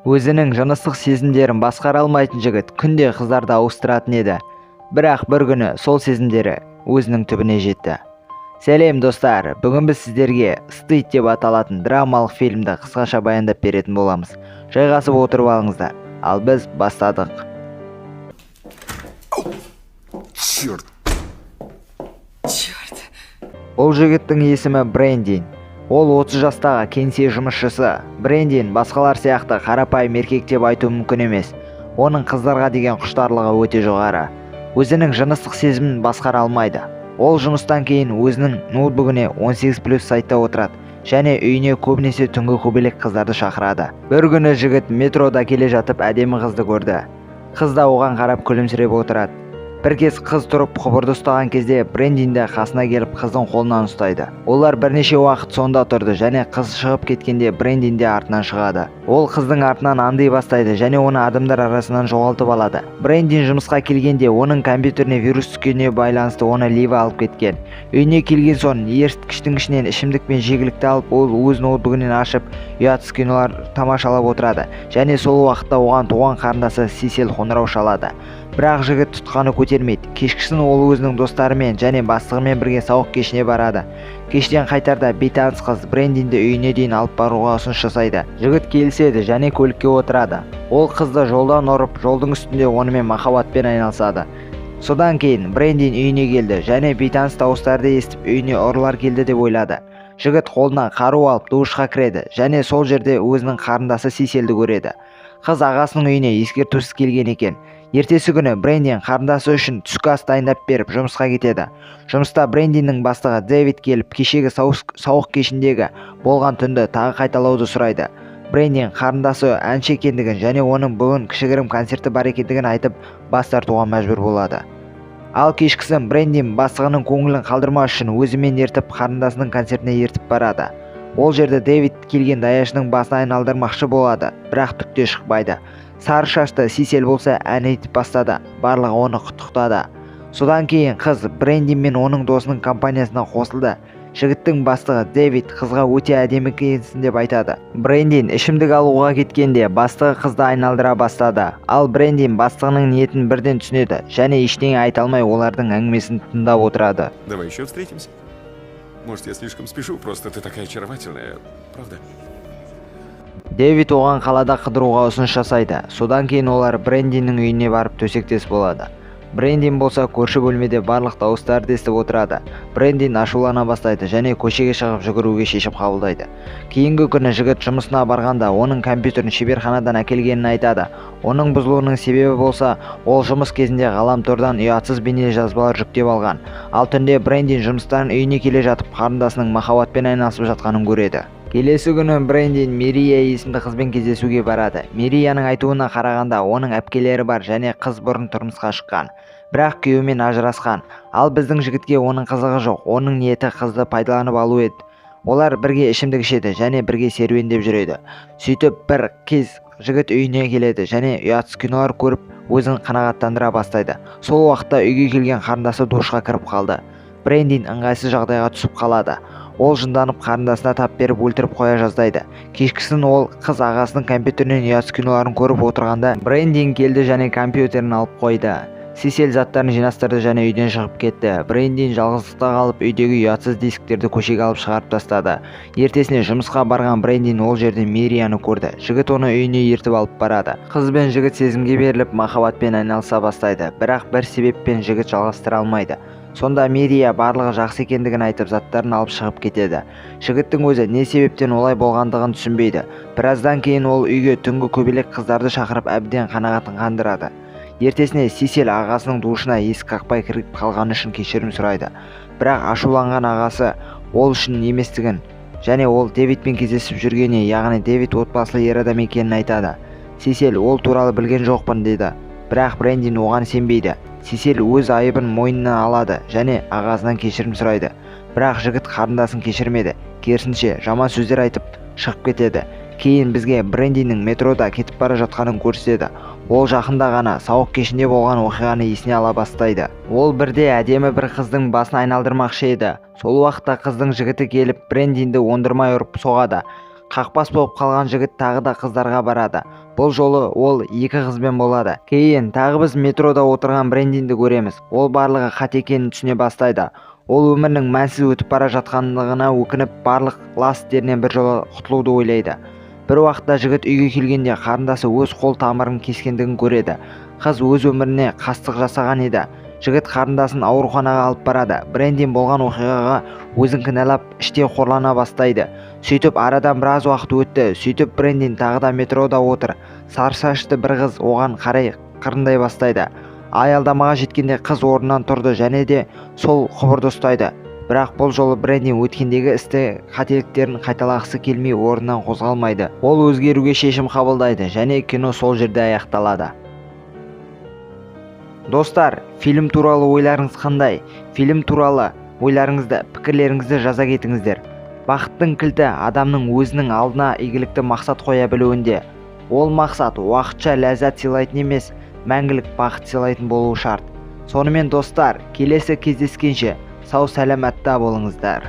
Өзінің жыныстық сезімдерін басқара алмайтын жігіт күнде қыздарды ауыстыратын еді. Бірақ бір күні сол сезімдері өзінің түбіне жетті. Сәлем достар, бүгін біз сіздерге «Стыд» деп аталатын драмалық фильмді қысқаша баяндап беретін боламыз. Жайғасып отырып алыңыздар, ал біз бастадық. Черт! Ол жігіттің есімі Брэндин. Ол 30 жастағы кеңсе жұмысшысы. Брэндин басқалар сияқты қарапайым еркек деп айту мүмкін емес. Оның қыздарға деген құштарлығы өте жоғары. Өзінің жыныстық сезімін басқара алмайды. Ол жұмыстан кейін өзінің ноутбугіне 18+ сайтта отырады және үйіне көбінесе түнгі көбелек қыздарды шақырады. Бір күні жігіт метрода келе жатып әдемі қызды көрді. Қыз да оған қарап күлімсіреп отырады. Бір кез қыз тұрып құбырды ұстаған кезде Брэндин де қасына келіп қыздың қолынан ұстайды. Олар бірнеше уақыт сонда тұрды және қыз шығып кеткенде Брэндин де артынан шығады. Ол қыздың артынан аңди бастайды және оны адамдар арасынан жоғалтып алады. Брэндин жұмысқа келгенде оның компьютеріне вирус түскеніне байланысты оны Лива алып кеткен. Үйіне келген соң еріткіштің ішінен ішімдік пен жегілікті алып, ол өз ноутбугінен ашып, ұятсыз кинолар тамашалап отырады және сол уақытта оған туған қарындасы Сисил қоңырау шалады. Бірақ жігіт тұтқаны көтермейді. Кешкісін ол өзінің достарымен және бастығымен бірге сауық кешіне барады. Кештен қайтарда бейтаныс қыз Брэндинді үйіне дейін алып баруға ұсыныс жасайды. Жігіт келіседі және көлікке отырады. Ол қызды жолдан ұрып, жолдың үстінде онымен махаббатпен айналысады. Содан кейін Брэндин үйіне келді және бейтаныс дауыстарды естіп үйіне ұрылар келді деп ойлады. Жігіт қолына қару алып душқа кіреді және сол жерде өзінің қарындасы Сисилді көреді. Қыз ағасының үйіне ескертусіз келген екен. Ертесі күні Брэндин қарындасы үшін түскі ас дайындап беріп жұмысқа кетеді. Жұмыста Брэндиннің бастығы Дэвид келіп, кешегі сауық кешіндегі болған түнді тағы қайталауды сұрайды. Брэндин қарындасы әнші екендігін және оның бүгін кішігірім концерті бар екендігін айтып, бас тартуға мәжбүр болады. Ал кешкісін Брэндин бастығының көңілін қалдырмас үшін өзімен ертіп қарындасының концертіне ертіп барады. Ол жерде Дэвид келген даяшының басын айналдырмақшы болады, бірақ түкте шықпайды. Сары шашты Сисил болса ән айтып бастады, барлығы оны құттықтады. Содан кейін қыз Брэндин мен оның досының компаниясына қосылды. Жігіттің бастығы Дэвид қызға өте әдемі екенсің деп айтады. Брэндин ішімдік алуға кеткенде бастығы қызды айналдыра бастады. Ал Брэндин бастығының ниетін бірден түсінеді және ештеңе айта алмай олардың әңгімесін тыңдап отырады. Давай еще встретимся. Может, я слишком спешу, просто ты такая очаровательная, правда? Дэвид оған қалада қыдыруға ұсыныс жасайды. Содан кейін олар Брэндиннің үйіне барып төсектес болады. Брэндин болса көрші бөлмеде барлық дауыстарды естіп отырады. Брэндин ашулана бастайды және көшеге шығып жүгіруге шешім қабылдайды. Кейінгі күні жігіт жұмысына барғанда оның компьютерін шеберханадан әкелгенін айтады. Оның бұзылуының себебі болса, ол жұмыс кезінде ғаламтордан ұятсыз бейне жазбалар жүктеп алған. Ал түнде Брэндин жұмыстан үйіне келе жатып қарындасының махаббатпен айналысып жатқанын көреді. Келесі күні Брэндин Мирия есімді қызбен кездесуге барады. Мирияның айтуына қарағанда оның әпкелері бар және қыз бұрын тұрмысқа шыққан. Бірақ күйеуімен ажырасқан. Ал біздің жігітке оның қызығы жоқ. Оның ниеті қызды пайдаланып алу еді. Олар бірге ішімдік ішеді және бірге серуендеп жүреді. Сөйтіп бір кез жігіт үйіне келеді және ұятсыз кинолар көріп, өзін қанағаттандыра бастайды. Сол уақытта үйге келген қарындасы душқа кіріп қалды. Брэндин ыңғайсыз жағдайға түсіп қалады. Ол жынданып қарындасына тап беріп өлтіріп қоя жаздайды. Кешкісін ол қыз ағасының компьютерінен ұятсыз киноларын көріп отырғанда Брэндин келді және компьютерін алып қойды. Сисил заттарын жинастырды және үйден шығып кетті. Брэндин жалғыздықта қалып үйдегі ұятсыз дисктерді көшеге алып шығарып тастады. Ертесіне жұмысқа барған Брэндин ол жерде Мирияны көрді. Жігіт оны үйіне ертіп алып барады. Қыз бен жігіт сезімге беріліп махаббатпен айналыса бастайды. Бірақ бір себеппен жігіт жалғастыра алмайды. Сонда Мирия барлығы жақсы екендігін айтып заттарын алып шығып кетеді. Жігіттің өзі не себептен олай болғандығын түсінбейді. Біраздан кейін ол үйге түнгі көбелек қыздарды шақырып әбден қанағатын қандырады. Ертесіне Сисил ағасының душына есік қақпай кіріп қалғаны үшін кешірім сұрайды. Бірақ ашуланған ағасы ол үшін еместігін және ол Дэвидпен кездесіп жүргеніне, яғни Дэвид отбасылы ер адам екенін айтады. Сисил ол туралы білген жоқпын дейді. Бірақ Брэндин оған сенбейді. Сисил өз айыбын мойнына алады және ағасынан кешірім сұрайды. Бірақ жігіт қарындасын кешірмеді. Керісінше жаман сөздер айтып шығып кетеді. Кейін бізге Брэндиннің метрода кетіп бара жатқанын көрсетеді. Ол жақында ғана сауық кешінде болған оқиғаны есіне ала бастайды. Ол бірде әдемі бір қыздың басын айналдырмақшы еді. Сол уақытта қыздың жігіті келіп Брэндинді ондырмай ұрып соғады. Қақпас болып қалған жігіт тағы да қыздарға барады. Бұл жолы ол 2 қызбен болады. Кейін тағы біз метрода отырған Брэндинді көреміз. Ол барлығы қате екенін түсіне бастайды. Ол өмірінің мәнсіз өтіп бара жатқандығына өкініп, барлық ластерінен бір жолы құтылуды ойлайды. Бір уақытта жігіт үйге келгенде қарындасы өз қол тамырын кескендігін көреді. Қыз өз өміріне қастық жасаған еді. Жігіт қарындасын ауруханаға алып барады. Брэндин болған оқиғаға өзін кінәлап, іштей қорлана бастайды. Сөйтіп арадан біраз уақыт өтті. Сөйтіп Брэндин тағы да метрода отыр. Сары шашты бір қыз оған қарай қырындай бастайды. Аялдамаға жеткенде қыз орнынан тұрды және де сол құбырды ұстайды. Бірақ бұл жолы Брэндин өткендегі істі қателіктерін қайталағысы келмей орнынан қозғалмайды. Ол өзгеруге шешім қабылдайды және кино сол жерде аяқталады. Достар, фильм туралы ойларыңыз қандай? Фильм туралы ойларыңызды, пікірлеріңізді жаза кетіңіздер. Бақыттың кілті адамның өзінің алдына игілікті мақсат қоя білуінде. Ол мақсат уақытша ләззат сыйлайтын емес, мәңгілік бақыт сыйлайтын болуы шарт. Сонымен достар, келесі кездескенше сау сәлематта болыңыздар.